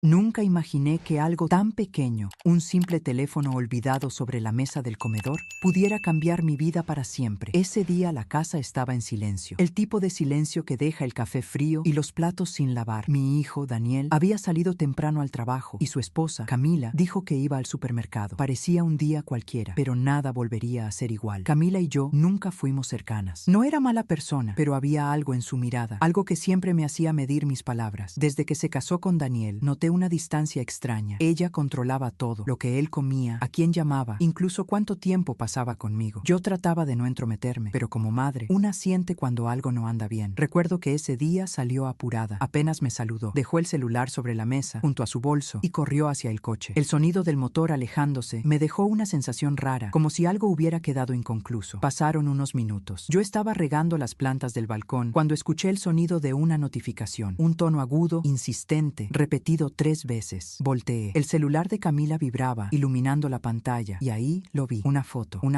Nunca imaginé que algo tan pequeño, un simple teléfono olvidado sobre la mesa del comedor, pudiera cambiar mi vida para siempre. Ese día la casa estaba en silencio. El tipo de silencio que deja el café frío y los platos sin lavar. Mi hijo, Daniel, había salido temprano al trabajo y su esposa, Camila, dijo que iba al supermercado. Parecía un día cualquiera, pero nada volvería a ser igual. Camila y yo nunca fuimos cercanas. No era mala persona, pero había algo en su mirada, algo que siempre me hacía medir mis palabras. Desde que se casó con Daniel, noté una distancia extraña. Ella controlaba todo, lo que él comía, a quién llamaba, incluso cuánto tiempo pasaba conmigo. Yo trataba de no entrometerme, pero como madre, una siente cuando algo no anda bien. Recuerdo que ese día salió apurada. Apenas me saludó. Dejó el celular sobre la mesa, junto a su bolso, y corrió hacia el coche. El sonido del motor alejándose me dejó una sensación rara, como si algo hubiera quedado inconcluso. Pasaron unos minutos. Yo estaba regando las plantas del balcón cuando escuché el sonido de una notificación. Un tono agudo, insistente, repetido 3 veces. Volteé. El celular de Camila vibraba, iluminando la pantalla, y ahí lo vi. Una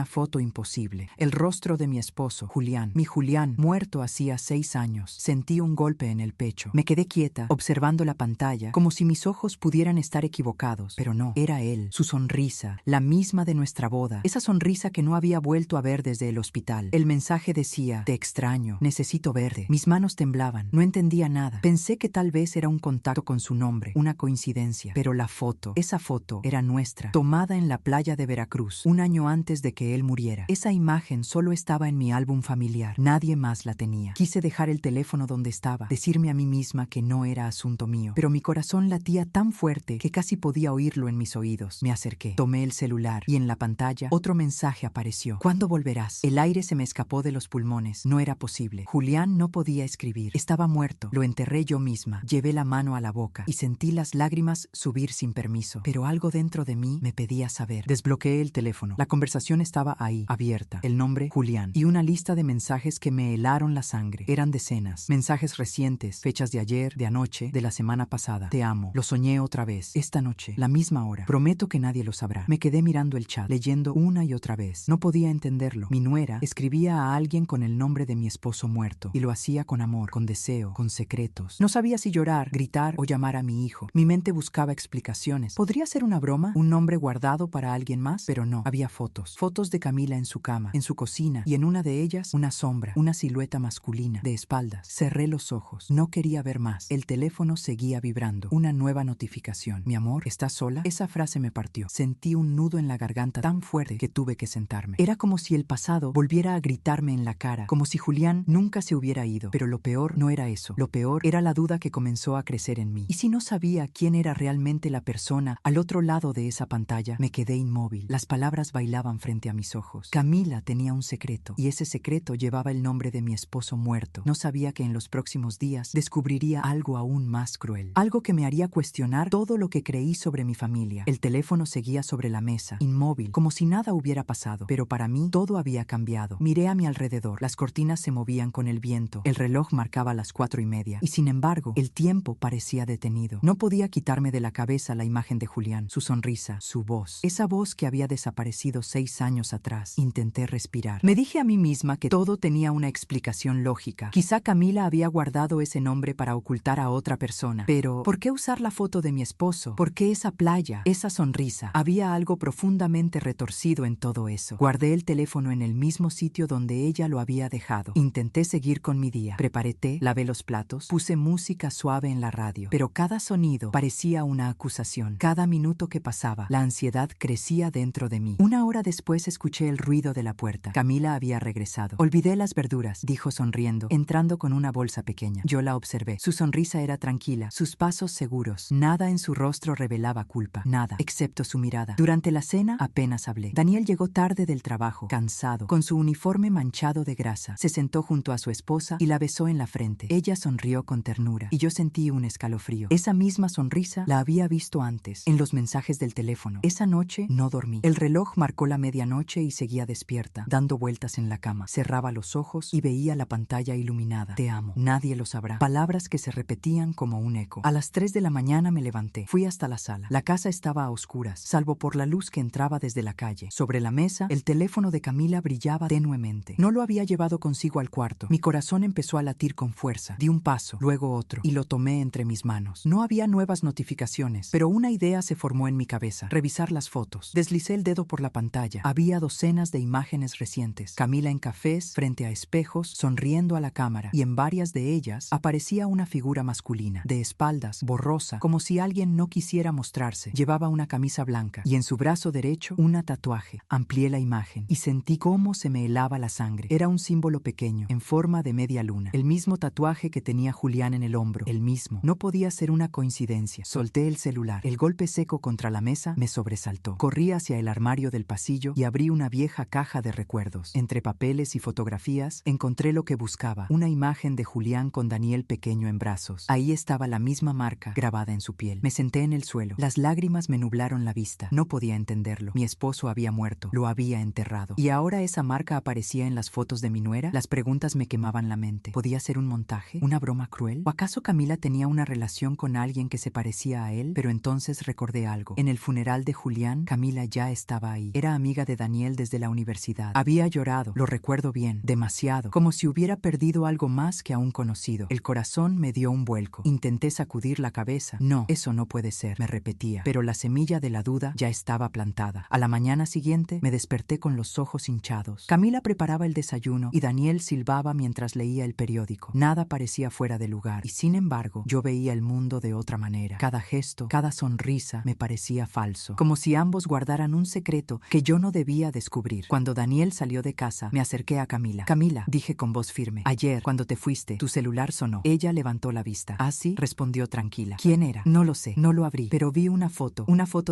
foto imposible. El rostro de mi esposo, Julián. Mi Julián, muerto hacía 6 años. Sentí un golpe en el pecho. Me quedé quieta, observando la pantalla, como si mis ojos pudieran estar equivocados. Pero no, era él. Su sonrisa, la misma de nuestra boda. Esa sonrisa que no había vuelto a ver desde el hospital. El mensaje decía: te extraño, necesito verte. Mis manos temblaban. No entendía nada. Pensé que tal vez era un contacto con su nombre, una coincidencia. Pero la foto, esa foto, era nuestra, tomada en la playa de Veracruz, un año antes de que él muriera. Esa imagen solo estaba en mi álbum familiar. Nadie más la tenía. Quise dejar el teléfono donde estaba, decirme a mí misma que no era asunto mío. Pero mi corazón latía tan fuerte que casi podía oírlo en mis oídos. Me acerqué, tomé el celular y en la pantalla otro mensaje apareció. ¿Cuándo volverás? El aire se me escapó de los pulmones. No era posible. Julián no podía escribir. Estaba muerto. Lo enterré yo misma. Llevé la mano a la boca y sentí las lágrimas subir sin permiso. Pero algo dentro de mí me pedía saber. Desbloqueé el teléfono. La conversación estaba ahí, abierta. El nombre, Julián. Y una lista de mensajes que me helaron la sangre. Eran decenas. Mensajes recientes, fechas de ayer, de anoche, de la semana pasada. Te amo. Lo soñé otra vez. Esta noche, la misma hora. Prometo que nadie lo sabrá. Me quedé mirando el chat, leyendo una y otra vez. No podía entenderlo. Mi nuera escribía a alguien con el nombre de mi esposo muerto. Y lo hacía con amor, con deseo, con secretos. No sabía si llorar, gritar o llamar a mi hijo. Mi mente buscaba explicaciones. ¿Podría ser una broma? ¿Un nombre guardado para alguien más? Pero no. Había fotos. Fotos de Camila en su cama, en su cocina, y en una de ellas, una sombra, una silueta masculina, de espaldas. Cerré los ojos. No quería ver más. El teléfono seguía vibrando. Una nueva notificación. Mi amor, ¿estás sola? Esa frase me partió. Sentí un nudo en la garganta tan fuerte que tuve que sentarme. Era como si el pasado volviera a gritarme en la cara, como si Julián nunca se hubiera ido. Pero lo peor no era eso. Lo peor era la duda que comenzó a crecer en mí. ¿Y si no sabía quién era realmente la persona al otro lado de esa pantalla? Me quedé inmóvil. Las palabras bailaban frente a mis ojos. Camila tenía un secreto, y ese secreto llevaba el nombre de mi esposo muerto. No sabía que en los próximos días descubriría algo aún más cruel. Algo que me haría cuestionar todo lo que creí sobre mi familia. El teléfono seguía sobre la mesa, inmóvil, como si nada hubiera pasado. Pero para mí, todo había cambiado. Miré a mi alrededor. Las cortinas se movían con el viento. El reloj marcaba las 4:30. Y sin embargo, el tiempo parecía detenido. No podía quitarme de la cabeza la imagen de Julián, su sonrisa, su voz. Esa voz que había desaparecido 6 años atrás. Intenté respirar. Me dije a mí misma que todo tenía una explicación lógica. Quizá Camila había guardado ese nombre para ocultar a otra persona. Pero, ¿por qué usar la foto de mi esposo? ¿Por qué esa playa? Esa sonrisa. Había algo profundamente retorcido en todo eso. Guardé el teléfono en el mismo sitio donde ella lo había dejado. Intenté seguir con mi día. Preparé té, lavé los platos, puse música suave en la radio. Pero cada sonido parecía una acusación. Cada minuto que pasaba, la ansiedad crecía dentro de mí. 1 hora después escuché el ruido de la puerta. Camila había regresado. Olvidé las verduras, dijo sonriendo, entrando con una bolsa pequeña. Yo la observé. Su sonrisa era tranquila, sus pasos seguros. Nada en su rostro revelaba culpa. Nada, excepto su mirada. Durante la cena apenas hablé. Daniel llegó tarde del trabajo, cansado, con su uniforme manchado de grasa. Se sentó junto a su esposa y la besó en la frente. Ella sonrió con ternura y yo sentí un escalofrío. Esa misma sonrisa la había visto antes, en los mensajes del teléfono. Esa noche no dormí. El reloj marcó la medianoche y seguía despierta, dando vueltas en la cama. Cerraba los ojos y veía la pantalla iluminada. Te amo. Nadie lo sabrá. Palabras que se repetían como un eco. A las 3 de la mañana me levanté. Fui hasta la sala. La casa estaba a oscuras, salvo por la luz que entraba desde la calle. Sobre la mesa, el teléfono de Camila brillaba tenuemente. No lo había llevado consigo al cuarto. Mi corazón empezó a latir con fuerza. Di un paso, luego otro, y lo tomé entre mis manos. No había nuevas las notificaciones, pero una idea se formó en mi cabeza: revisar las fotos. Deslicé el dedo por la pantalla. Había docenas de imágenes recientes. Camila en cafés, frente a espejos, sonriendo a la cámara, y en varias de ellas aparecía una figura masculina, de espaldas, borrosa, como si alguien no quisiera mostrarse. Llevaba una camisa blanca y en su brazo derecho una tatuaje. Amplié la imagen y sentí cómo se me helaba la sangre. Era un símbolo pequeño, en forma de media luna. El mismo tatuaje que tenía Julián en el hombro. El mismo. No podía ser una coincidencia. Solté el celular. El golpe seco contra la mesa me sobresaltó. Corrí hacia el armario del pasillo y abrí una vieja caja de recuerdos. Entre papeles y fotografías encontré lo que buscaba: una imagen de Julián con Daniel pequeño en brazos. Ahí estaba la misma marca grabada en su piel. Me senté en el suelo. Las lágrimas me nublaron la vista. No podía entenderlo. Mi esposo había muerto. Lo había enterrado. ¿Y ahora esa marca aparecía en las fotos de mi nuera? Las preguntas me quemaban la mente. ¿Podía ser un montaje? ¿Una broma cruel? ¿O acaso Camila tenía una relación con alguien que se parecía a él? Pero entonces recordé algo. En el funeral de Julián, Camila ya estaba ahí. Era amiga de Daniel desde la universidad. Había llorado, lo recuerdo bien, demasiado, como si hubiera perdido algo más que a un conocido. El corazón me dio un vuelco. Intenté sacudir la cabeza. No, eso no puede ser, me repetía. Pero la semilla de la duda ya estaba plantada. A la mañana siguiente me desperté con los ojos hinchados. Camila preparaba el desayuno y Daniel silbaba mientras leía el periódico. Nada parecía fuera de lugar y, sin embargo, yo veía el mundo de otra manera. Cada gesto, cada sonrisa me parecía falso, como si ambos guardaran un secreto que yo no debía descubrir. Cuando Daniel salió de casa, me acerqué a Camila. Camila, dije con voz firme, ayer, cuando te fuiste, tu celular sonó. Ella levantó la vista. ¿Ah, sí? Respondió tranquila. ¿Quién era? No lo sé, no lo abrí, pero vi una foto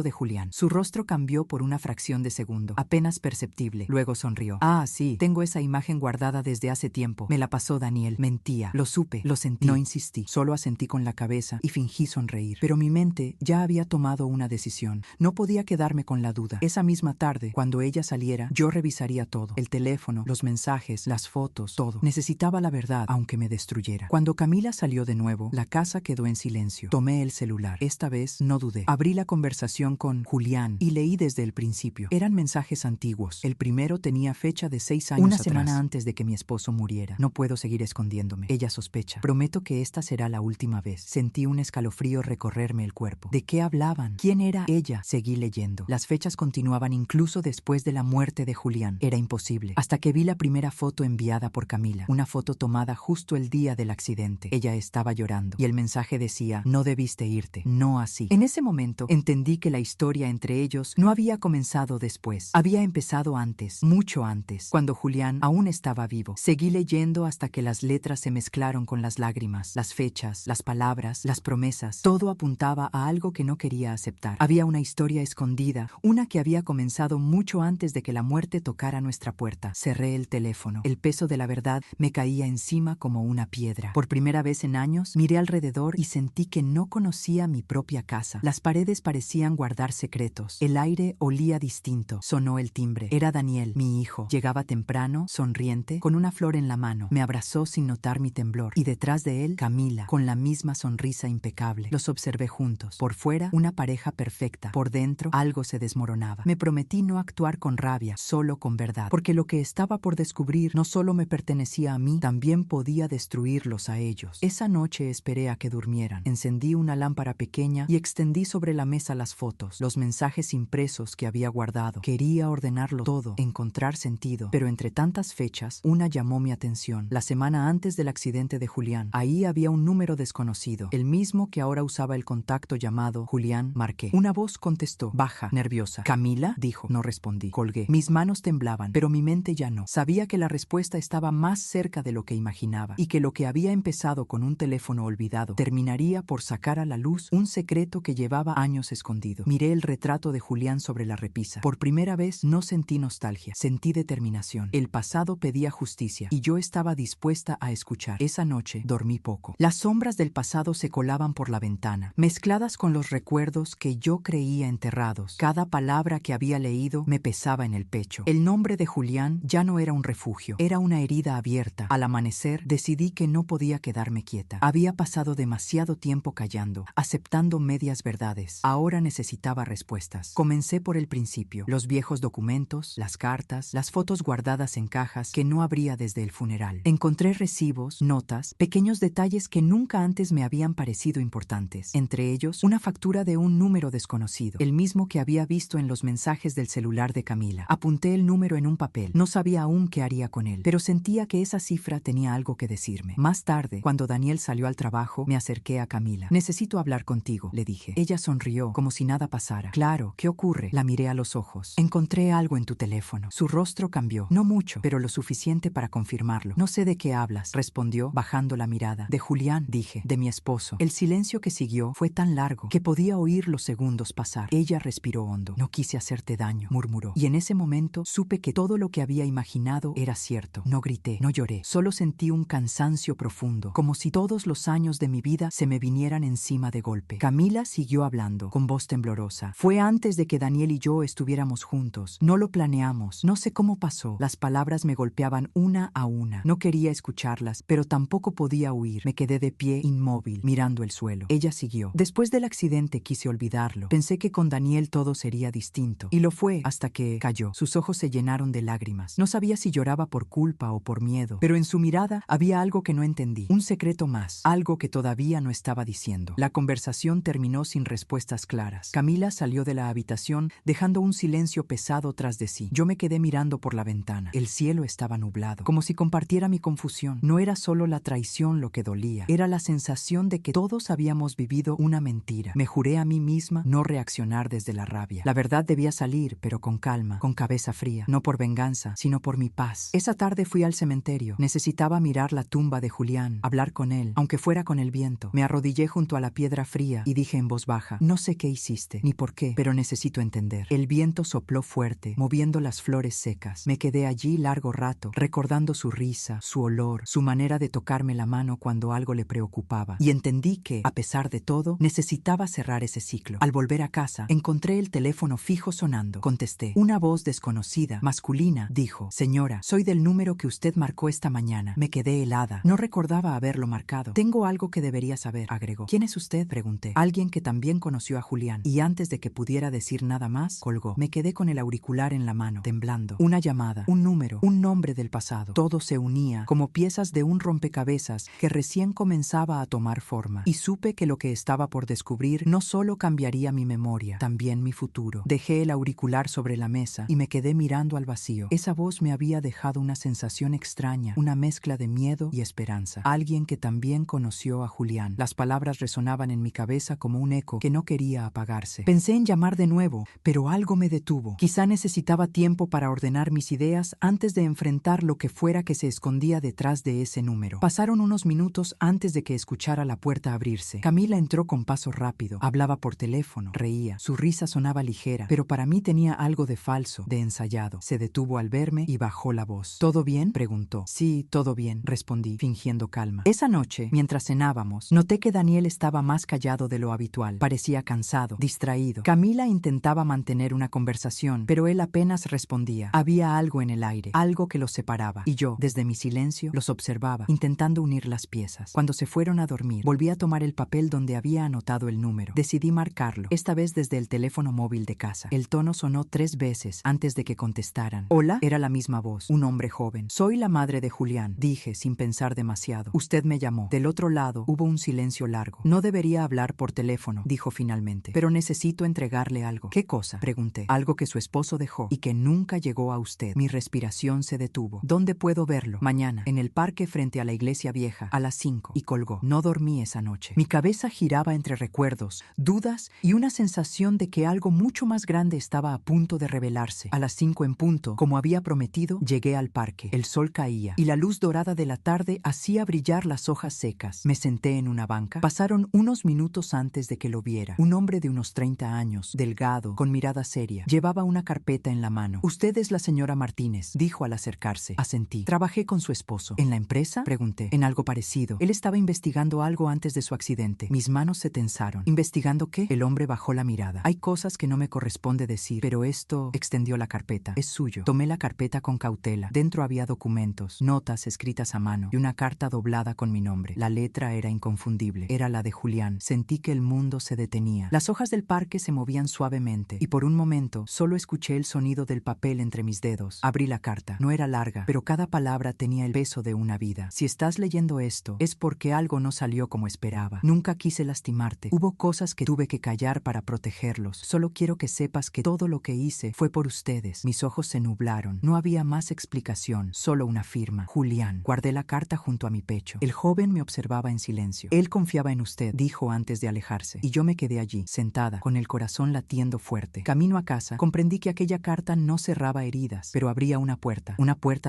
de Julián. Su rostro cambió por una fracción de segundo, apenas perceptible. Luego sonrió. Ah, sí, tengo esa imagen guardada desde hace tiempo. Me la pasó Daniel. Mentía. Lo supe, lo sentí. No insistí, solo asentí con la cabeza y fingí sonreír. Pero mi mente ya había tomado una decisión. No podía quedarme con la duda. Esa misma tarde, cuando ella saliera, yo revisaría todo: el teléfono, los mensajes, las fotos, todo. Necesitaba la verdad, aunque me destruyera. Cuando Camila salió de nuevo, la casa quedó en silencio. Tomé el celular. Esta vez no dudé. Abrí la conversación con Julián y leí desde el principio. Eran mensajes antiguos. El primero tenía fecha de 6 años atrás. Una semana antes de que mi esposo muriera. No puedo seguir escondiéndome. Ella sospecha. Prometo que esta será la última vez. Sentí un escalofrío recorrerme el cuerpo. ¿De qué hablaban? ¿Quién era ella? Seguí leyendo. Las fechas continuaban incluso después de la muerte de Julián. Era imposible. Hasta que vi la primera foto enviada por Camila. Una foto tomada justo el día del accidente. Ella estaba llorando y el mensaje decía: no debiste irte. No así. En ese momento entendí que la historia entre ellos no había comenzado después. Había empezado antes, mucho antes, cuando Julián aún estaba vivo. Seguí leyendo hasta que las letras se mezclaron con las lágrimas, las fechas, las palabras, las promesas. Todo apuntaba a algo que no quería aceptar. Había una historia escondida, una que había comenzado mucho antes de que la muerte tocara nuestra puerta. Cerré el teléfono. El peso de la verdad me caía encima como una piedra. Por primera vez en años, miré alrededor y sentí que no conocía mi propia casa. Las paredes parecían guardar secretos. El aire olía distinto. Sonó el timbre. Era Daniel, mi hijo. Llegaba temprano, sonriente, con una flor en la mano. Me abrazó sin notar mi temblor. Y detrás de él, Camila, con la misma sonrisa impecable. Los observé juntos. Por fuera, una pareja perfecta. Por dentro, algo se desmoronaba. Me prometí no actuar con rabia, solo con verdad. Porque lo que estaba por descubrir no solo me pertenecía a mí, también podía destruirlos a ellos. Esa noche esperé a que durmieran. Encendí una lámpara pequeña y extendí sobre la mesa las fotos, los mensajes impresos que había guardado. Quería ordenarlo todo, encontrar sentido. Pero entre tantas fechas, una llamó mi atención. La semana antes del accidente de Julián. Ahí había un número desconocido, el mismo que ahora usaba el contacto llamado Julián. Marqué. Una voz contestó, baja, nerviosa. ¿Camila? Dijo. No respondí. Colgué. Mis manos temblaban, pero mi mente ya no. Sabía que la respuesta estaba más cerca de lo que imaginaba y que lo que había empezado con un teléfono olvidado terminaría por sacar a la luz un secreto que llevaba años escondido. Miré el retrato de Julián sobre la repisa. Por primera vez no sentí nostalgia, sentí determinación. El pasado pedía justicia y yo estaba dispuesta a escuchar. Esa noche dormí poco. Las sombras del pasado se colaban por la ventana, mezcladas con los recuerdos que yo creía enterrados. Cada palabra que había leído me pesaba en el pecho. El nombre de Julián ya no era un refugio, era una herida abierta. Al amanecer decidí que no podía quedarme quieta. Había pasado demasiado tiempo callando, aceptando medias verdades. Ahora necesitaba respuestas. Comencé por el principio: los viejos documentos, las cartas, las fotos guardadas en cajas que no abría desde el funeral. Encontré recibos, notas, pequeños detalles que nunca antes me habían parecido importantes. importantes, entre ellos una factura de un número desconocido, el mismo que había visto en los mensajes del celular de Camila. Apunté el número en un papel. No sabía aún qué haría con él, pero sentía que esa cifra tenía algo que decirme. Más tarde, cuando Daniel salió al trabajo, me acerqué a Camila. Necesito hablar contigo, le dije. Ella sonrió, como si nada pasara. Claro, ¿qué ocurre? La miré a los ojos. Encontré algo en tu teléfono. Su rostro cambió. No mucho, pero lo suficiente para confirmarlo. No sé de qué hablas, respondió, bajando la mirada. De Julián, dije. De mi esposo. El silencio que siguió fue tan largo que podía oír los segundos pasar. Ella respiró hondo. No quise hacerte daño, murmuró. Y en ese momento supe que todo lo que había imaginado era cierto. No grité, no lloré. Solo sentí un cansancio profundo, como si todos los años de mi vida se me vinieran encima de golpe. Camila siguió hablando, con voz temblorosa. Fue antes de que Daniel y yo estuviéramos juntos. No lo planeamos. No sé cómo pasó. Las palabras me golpeaban una a una. No quería escucharlas, pero tampoco podía huir. Me quedé de pie, inmóvil, mirando el suelo. Ella siguió. Después del accidente quise olvidarlo. Pensé que con Daniel todo sería distinto. Y lo fue hasta que cayó. Sus ojos se llenaron de lágrimas. No sabía si lloraba por culpa o por miedo, pero en su mirada había algo que no entendí. Un secreto más. Algo que todavía no estaba diciendo. La conversación terminó sin respuestas claras. Camila salió de la habitación, dejando un silencio pesado tras de sí. Yo me quedé mirando por la ventana. El cielo estaba nublado, como si compartiera mi confusión. No era solo la traición lo que dolía, era la sensación de que todos habíamos vivido una mentira. Me juré a mí misma no reaccionar desde la rabia. La verdad debía salir, pero con calma, con cabeza fría, no por venganza, sino por mi paz. Esa tarde fui al cementerio. Necesitaba mirar la tumba de Julián, hablar con él, aunque fuera con el viento. Me arrodillé junto a la piedra fría y dije en voz baja: no sé qué hiciste, ni por qué, pero necesito entender. El viento sopló fuerte, moviendo las flores secas. Me quedé allí largo rato, recordando su risa, su olor, su manera de tocarme la mano cuando algo le preocupaba. Y entendí que, a pesar de todo, necesitaba cerrar ese ciclo. Al volver a casa, encontré el teléfono fijo sonando. Contesté. Una voz desconocida, masculina, dijo: señora, soy del número que usted marcó esta mañana. Me quedé helada. No recordaba haberlo marcado. Tengo algo que debería saber, agregó. ¿Quién es usted?, pregunté. Alguien que también conoció a Julián. Y antes de que pudiera decir nada más, colgó. Me quedé con el auricular en la mano, temblando. Una llamada, un número, un nombre del pasado. Todo se unía, como piezas de un rompecabezas que recién comenzaba a tomar forma. Y supe que lo que estaba por descubrir no solo cambiaría mi memoria, también mi futuro. Dejé el auricular sobre la mesa y me quedé mirando al vacío. Esa voz me había dejado una sensación extraña, una mezcla de miedo y esperanza. Alguien que también conoció a Julián. Las palabras resonaban en mi cabeza como un eco que no quería apagarse. Pensé en llamar de nuevo, pero algo me detuvo. Quizá necesitaba tiempo para ordenar mis ideas antes de enfrentar lo que fuera que se escondía detrás de ese número. Pasaron unos minutos antes de que escuchara la puerta abrirse. Camila entró con paso rápido. Hablaba por teléfono, reía. Su risa sonaba ligera, pero para mí tenía algo de falso, de ensayado. Se detuvo al verme y bajó la voz. ¿Todo bien?, preguntó. Sí, todo bien, respondí, fingiendo calma. Esa noche, mientras cenábamos, noté que Daniel estaba más callado de lo habitual. Parecía cansado, distraído. Camila intentaba mantener una conversación, pero él apenas respondía. Había algo en el aire, algo que los separaba. Y yo, desde mi silencio, los observaba, intentando unir las piezas. Cuando se fueron a dormir, volví a tomar el papel donde había anotado el número. Decidí marcarlo, esta vez desde el teléfono móvil de casa. El tono sonó 3 veces antes de que contestaran. ¿Hola? Era la misma voz, un hombre joven. Soy la madre de Julián, dije sin pensar demasiado. Usted me llamó. Del otro lado hubo un silencio largo. No debería hablar por teléfono, dijo finalmente, pero necesito entregarle algo. ¿Qué cosa?, pregunté. Algo que su esposo dejó y que nunca llegó a usted. Mi respiración se detuvo. ¿Dónde puedo verlo? Mañana, en el parque frente a la iglesia vieja, a las 5. Y colgó. No dormí esa noche. Mi cabeza giraba entre recuerdos, dudas y una sensación de que algo mucho más grande estaba a punto de revelarse. A las 5 en punto, como había prometido, llegué al parque. El sol caía y la luz dorada de la tarde hacía brillar las hojas secas. Me senté en una banca. Pasaron unos minutos antes de que lo viera. Un hombre de unos 30 años, delgado, con mirada seria. Llevaba una carpeta en la mano. Usted es la señora Martínez, dijo al acercarse. Asentí. Trabajé con su esposo. ¿En la empresa?, pregunté. En algo parecido. Él estaba investigando algo antes de su accidente. Mis manos se tensaron. ¿Investigando qué? El hombre bajó la mirada. Hay cosas que no me corresponde decir, pero esto... Extendió la carpeta. Es suyo. Tomé la carpeta con cautela. Dentro había documentos, notas escritas a mano y una carta doblada con mi nombre. La letra era inconfundible. Era la de Julián. Sentí que el mundo se detenía. Las hojas del parque se movían suavemente y por un momento solo escuché el sonido del papel entre mis dedos. Abrí la carta. No era larga, pero cada palabra tenía el peso de una vida. Si estás leyendo esto, es porque algo no salió como esperaba. Nunca quise quise lastimarte. Hubo cosas que tuve que callar para protegerlos. Solo quiero que sepas que todo lo que hice fue por ustedes. Mis ojos se nublaron. No había más explicación, solo una firma. Julián. Guardé la carta junto a mi pecho. El joven me observaba en silencio. Él confiaba en usted, dijo antes de alejarse. Y yo me quedé allí, sentada, con el corazón latiendo fuerte. Camino a casa, comprendí que aquella carta no cerraba heridas, pero abría una puerta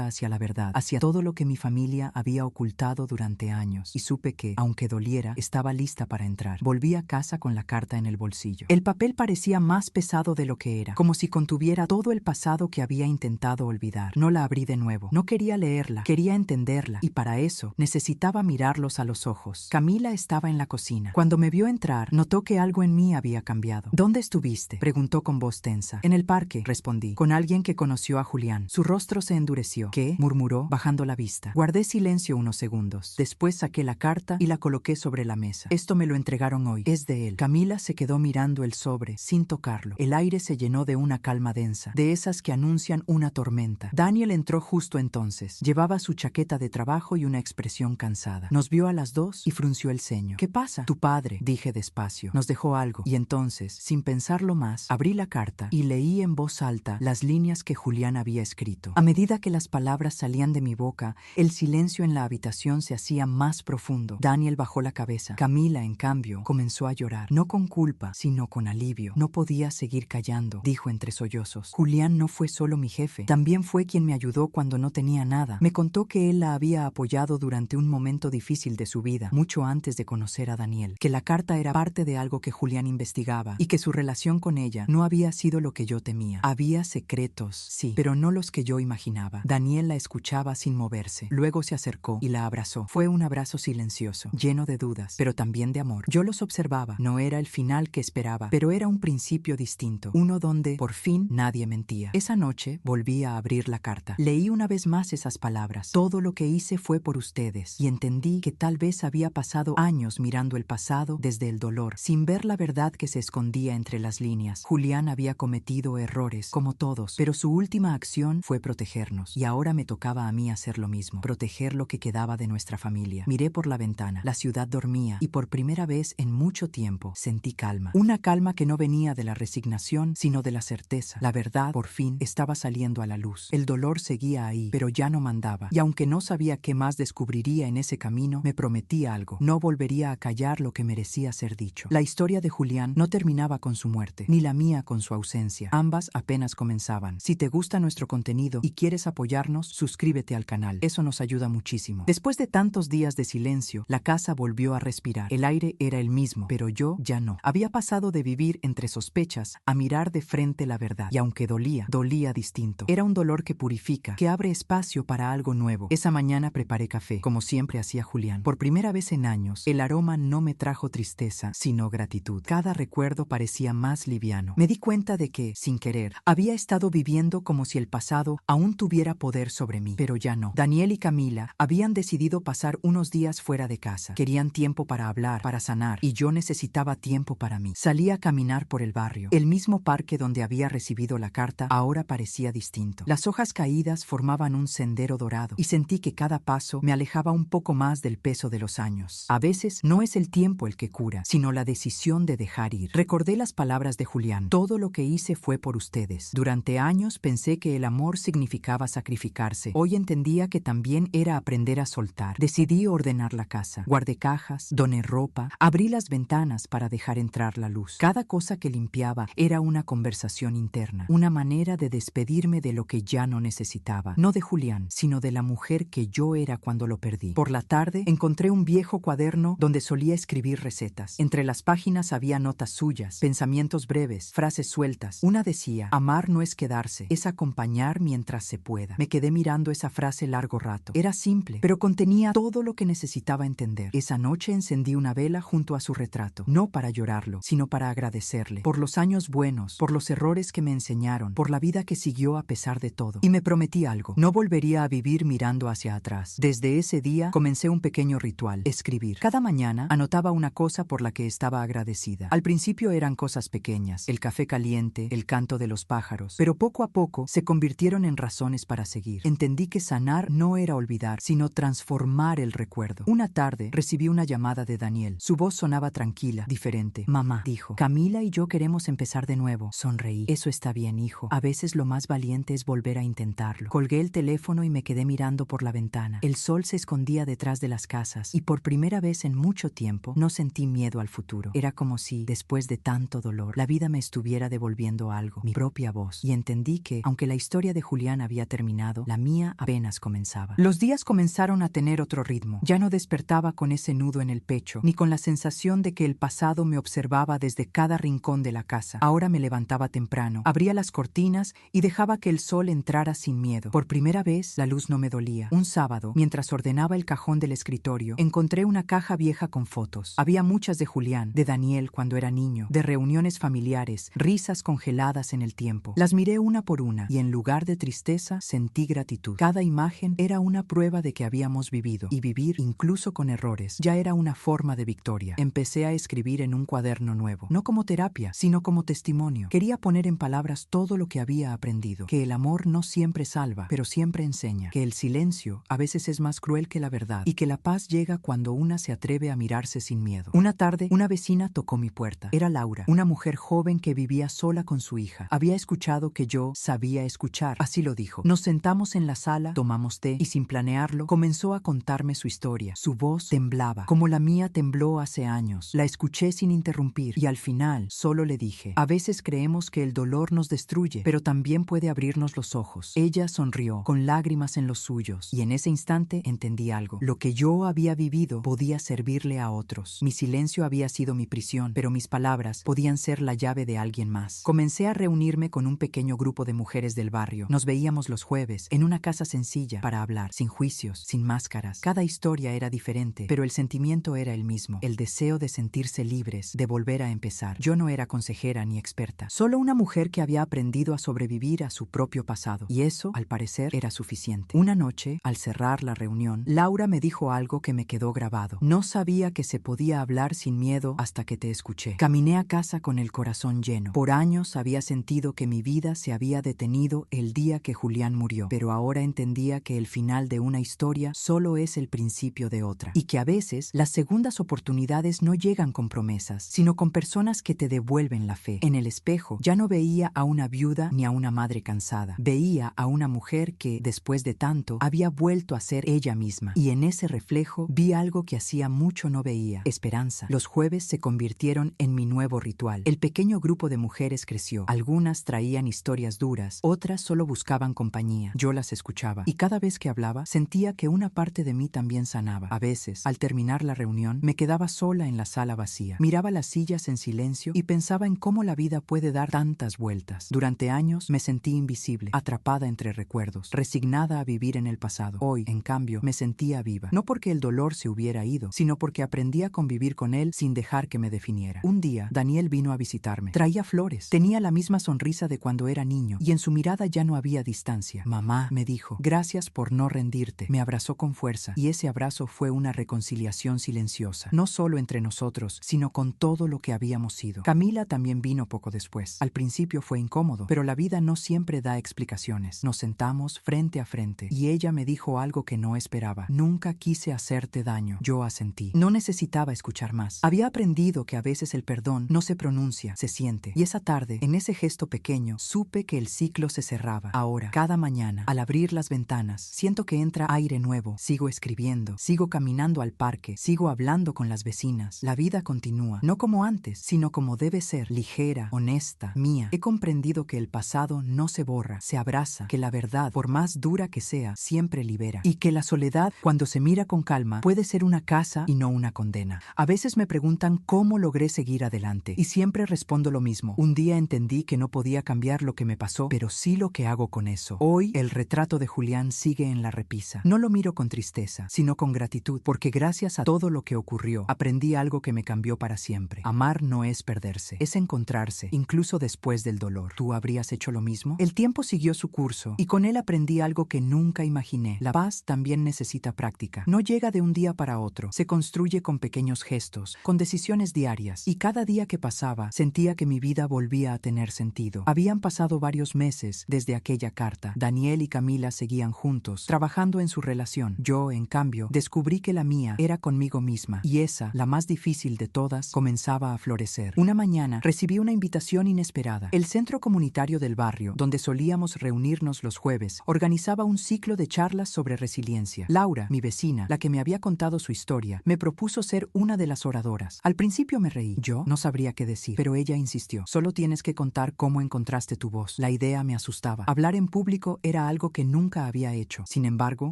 hacia la verdad, hacia todo lo que mi familia había ocultado durante años. Y supe que, aunque doliera, estaba lista para entrar. Volví a casa con la carta en el bolsillo. El papel parecía más pesado de lo que era, como si contuviera todo el pasado que había intentado olvidar. No la abrí de nuevo. No quería leerla, quería entenderla, y para eso necesitaba mirarlos a los ojos. Camila estaba en la cocina. Cuando me vio entrar, notó que algo en mí había cambiado. ¿Dónde estuviste?, preguntó con voz tensa. En el parque, respondí, con alguien que conoció a Julián. Su rostro se endureció. ¿Qué?, murmuró, bajando la vista. Guardé silencio unos segundos. Después saqué la carta y la coloqué sobre la mesa. Esto me lo entregaron hoy. Es de él. Camila se quedó mirando el sobre, sin tocarlo. El aire se llenó de una calma densa, de esas que anuncian una tormenta. Daniel entró justo entonces. Llevaba su chaqueta de trabajo y una expresión cansada. Nos vio a las dos y frunció el ceño. ¿Qué pasa? Tu padre, dije despacio, nos dejó algo. Y entonces, sin pensarlo más, abrí la carta y leí en voz alta las líneas que Julián había escrito. A medida que las palabras salían de mi boca, el silencio en la habitación se hacía más profundo. Daniel bajó la cabeza. Camila, en cambio, comenzó a llorar. No con culpa, sino con alivio. No podía seguir callando, dijo entre sollozos. Julián no fue solo mi jefe, también fue quien me ayudó cuando no tenía nada. Me contó que él la había apoyado durante un momento difícil de su vida, mucho antes de conocer a Daniel, que la carta era parte de algo que Julián investigaba y que su relación con ella no había sido lo que yo temía. Había secretos, sí, pero no los que yo imaginaba. Daniel la escuchaba sin moverse. Luego se acercó y la abrazó. Fue un abrazo silencioso, lleno de dudas, pero también de amor. Yo los observaba. No era el final que esperaba, pero era un principio distinto, uno donde, por fin, nadie mentía. Esa noche volví a abrir la carta. Leí una vez más esas palabras. Todo lo que hice fue por ustedes, y entendí que tal vez había pasado años mirando el pasado desde el dolor, sin ver la verdad que se escondía entre las líneas. Julián había cometido errores, como todos, pero su última acción fue protegernos, y ahora me tocaba a mí hacer lo mismo, proteger lo que quedaba de nuestra familia. Miré por la ventana. La ciudad dormía, y por primera vez en mucho tiempo sentí calma. Una calma que no venía de la resignación, sino de la certeza. La verdad, por fin, estaba saliendo a la luz. El dolor seguía ahí, pero ya no mandaba. Y aunque no sabía qué más descubriría en ese camino, me prometí algo. No volvería a callar lo que merecía ser dicho. La historia de Julián no terminaba con su muerte, ni la mía con su ausencia. Ambas apenas comenzaban. Si te gusta nuestro contenido y quieres apoyarnos, suscríbete al canal. Eso nos ayuda muchísimo. Después de tantos días de silencio, la casa volvió a respirar. El aire era el mismo, pero yo ya no. Había pasado de vivir entre sospechas a mirar de frente la verdad. Y aunque dolía, dolía distinto. Era un dolor que purifica, que abre espacio para algo nuevo. Esa mañana preparé café, como siempre hacía Julián. Por primera vez en años, el aroma no me trajo tristeza, sino gratitud. Cada recuerdo parecía más liviano. Me di cuenta de que, sin querer, había estado viviendo como si el pasado aún tuviera poder sobre mí. Pero ya no. Daniel y Camila habían decidido pasar unos días fuera de casa. Querían tiempo para hablar, para sanar, y yo necesitaba tiempo para mí. Salí a caminar por el barrio. El mismo parque donde había recibido la carta ahora parecía distinto. Las hojas caídas formaban un sendero dorado, y sentí que cada paso me alejaba un poco más del peso de los años. A veces no es el tiempo el que cura, sino la decisión de dejar ir. Recordé las palabras de Julián. Todo lo que hice fue por ustedes. Durante años pensé que el amor significaba sacrificarse. Hoy entendía que también era aprender a soltar. Decidí ordenar la casa. Guardé cajas, doné ropa, abrí las ventanas para dejar entrar la luz. Cada cosa que limpiaba era una conversación interna, una manera de despedirme de lo que ya no necesitaba. No de Julián, sino de la mujer que yo era cuando lo perdí. Por la tarde encontré un viejo cuaderno donde solía escribir recetas. Entre las páginas había notas suyas, pensamientos breves, frases sueltas. Una decía: amar no es quedarse, es acompañar mientras se pueda. Me quedé mirando esa frase largo rato. Era simple, pero contenía todo lo que necesitaba entender. Esa noche encendí una vela junto a su retrato, no para llorarlo, sino para agradecerle, por los años buenos, por los errores que me enseñaron, por la vida que siguió a pesar de todo. Y me prometí algo: no volvería a vivir mirando hacia atrás. Desde ese día comencé un pequeño ritual: escribir. Cada mañana anotaba una cosa por la que estaba agradecida. Al principio eran cosas pequeñas, el café caliente, el canto de los pájaros, pero poco a poco se convirtieron en razones para seguir. Entendí que sanar no era olvidar, sino transformar el recuerdo. Una tarde recibí una llamada de Daniel. Daniel. Su voz sonaba tranquila, diferente. Mamá, dijo, Camila y yo queremos empezar de nuevo. Sonreí. Eso está bien, hijo. A veces lo más valiente es volver a intentarlo. Colgué el teléfono y me quedé mirando por la ventana. El sol se escondía detrás de las casas y por primera vez en mucho tiempo no sentí miedo al futuro. Era como si, después de tanto dolor, la vida me estuviera devolviendo algo, mi propia voz. Y entendí que, aunque la historia de Julián había terminado, la mía apenas comenzaba. Los días comenzaron a tener otro ritmo. Ya no despertaba con ese nudo en el pecho, ni con la sensación de que el pasado me observaba desde cada rincón de la casa. Ahora me levantaba temprano, abría las cortinas y dejaba que el sol entrara sin miedo. Por primera vez, la luz no me dolía. Un sábado, mientras ordenaba el cajón del escritorio, encontré una caja vieja con fotos. Había muchas de Julián, de Daniel cuando era niño, de reuniones familiares, risas congeladas en el tiempo. Las miré una por una y en lugar de tristeza sentí gratitud. Cada imagen era una prueba de que habíamos vivido, y vivir, incluso con errores, ya era una forma de victoria. Empecé a escribir en un cuaderno nuevo, no como terapia, sino como testimonio. Quería poner en palabras todo lo que había aprendido, que el amor no siempre salva, pero siempre enseña, que el silencio a veces es más cruel que la verdad, y que la paz llega cuando una se atreve a mirarse sin miedo. Una tarde, una vecina tocó mi puerta. Era Laura, una mujer joven que vivía sola con su hija. Había escuchado que yo sabía escuchar, así lo dijo. Nos sentamos en la sala, tomamos té y sin planearlo comenzó a contarme su historia. Su voz temblaba, como la mía tembló hace años. La escuché sin interrumpir y al final solo le dije, a veces creemos que el dolor nos destruye, pero también puede abrirnos los ojos. Ella sonrió, con lágrimas en los suyos, y en ese instante entendí algo. Lo que yo había vivido podía servirle a otros. Mi silencio había sido mi prisión, pero mis palabras podían ser la llave de alguien más. Comencé a reunirme con un pequeño grupo de mujeres del barrio. Nos veíamos los jueves, en una casa sencilla, para hablar, sin juicios, sin máscaras. Cada historia era diferente, pero el sentimiento era el mismo, el deseo de sentirse libres, de volver a empezar. Yo no era consejera ni experta, solo una mujer que había aprendido a sobrevivir a su propio pasado, y eso, al parecer, era suficiente. Una noche, al cerrar la reunión, Laura me dijo algo que me quedó grabado. No sabía que se podía hablar sin miedo hasta que te escuché. Caminé a casa con el corazón lleno. Por años había sentido que mi vida se había detenido el día que Julián murió, pero ahora entendía que el final de una historia solo es el principio de otra, y que a veces las segundas oportunidades no llegan con promesas, sino con personas que te devuelven la fe. En el espejo ya no veía a una viuda ni a una madre cansada. Veía a una mujer que, después de tanto, había vuelto a ser ella misma, y en ese reflejo vi algo que hacía mucho no veía: esperanza. Los jueves se convirtieron en mi nuevo ritual. El pequeño grupo de mujeres creció. Algunas traían historias duras, otras solo buscaban compañía. Yo las escuchaba, y cada vez que hablaba sentía que una parte de mí también sanaba. A veces, al terminar la reunión, me quedaba sola en la sala vacía. Miraba las sillas en silencio y pensaba en cómo la vida puede dar tantas vueltas. Durante años me sentí invisible, atrapada entre recuerdos, resignada a vivir en el pasado. Hoy, en cambio, me sentía viva. No porque el dolor se hubiera ido, sino porque aprendí a convivir con él sin dejar que me definiera. Un día, Daniel vino a visitarme. Traía flores. Tenía la misma sonrisa de cuando era niño, y en su mirada ya no había distancia. Mamá, me dijo, gracias por no rendirte. Me abrazó con fuerza, y ese abrazo fue una reconciliación silenciosa, no solo entre nosotros, sino con todo lo que habíamos sido. Camila también vino poco después. Al principio fue incómodo, pero la vida no siempre da explicaciones. Nos sentamos frente a frente, y ella me dijo algo que no esperaba. Nunca quise hacerte daño. Yo asentí. No necesitaba escuchar más. Había aprendido que a veces el perdón no se pronuncia, se siente. Y esa tarde, en ese gesto pequeño, supe que el ciclo se cerraba. Ahora, cada mañana, al abrir las ventanas, siento que entra aire nuevo. Sigo escribiendo, sigo caminando al parque, sigo hablando con las vecinas. La vida continúa, no como antes, sino como debe ser, ligera, honesta, mía. He comprendido que el pasado no se borra, se abraza, que la verdad, por más dura que sea, siempre libera, y que la soledad, cuando se mira con calma, puede ser una casa y no una condena. A veces me preguntan cómo logré seguir adelante, y siempre respondo lo mismo. Un día entendí que no podía cambiar lo que me pasó, pero sí lo que hago con eso. Hoy, el retrato de Julián sigue en la repisa. No lo miro con tristeza, sino con gratitud, porque gracias a todo lo que ocurrió, aprendí algo que me cambió para siempre. Amar no es perderse, es encontrarse, incluso después del dolor. ¿Tú habrías hecho lo mismo? El tiempo siguió su curso, y con él aprendí algo que nunca imaginé. La paz también necesita práctica. No llega de un día para otro, se construye con pequeños gestos, con decisiones diarias, y cada día que pasaba, sentía que mi vida volvía a tener sentido. Habían pasado varios meses desde aquella carta. Daniel y Camila seguían juntos, trabajando en su relación. Yo, en cambio, descubrí que la mía era conmigo misma, Y esa, la más difícil de todas, comenzaba a florecer. Una mañana recibí una invitación inesperada. El centro comunitario del barrio, donde solíamos reunirnos los jueves, organizaba un ciclo de charlas sobre resiliencia. Laura, mi vecina, la que me había contado su historia, me propuso ser una de las oradoras. Al principio me reí. Yo no sabría qué decir, pero ella insistió. Solo tienes que contar cómo encontraste tu voz. La idea me asustaba. Hablar en público era algo que nunca había hecho. Sin embargo,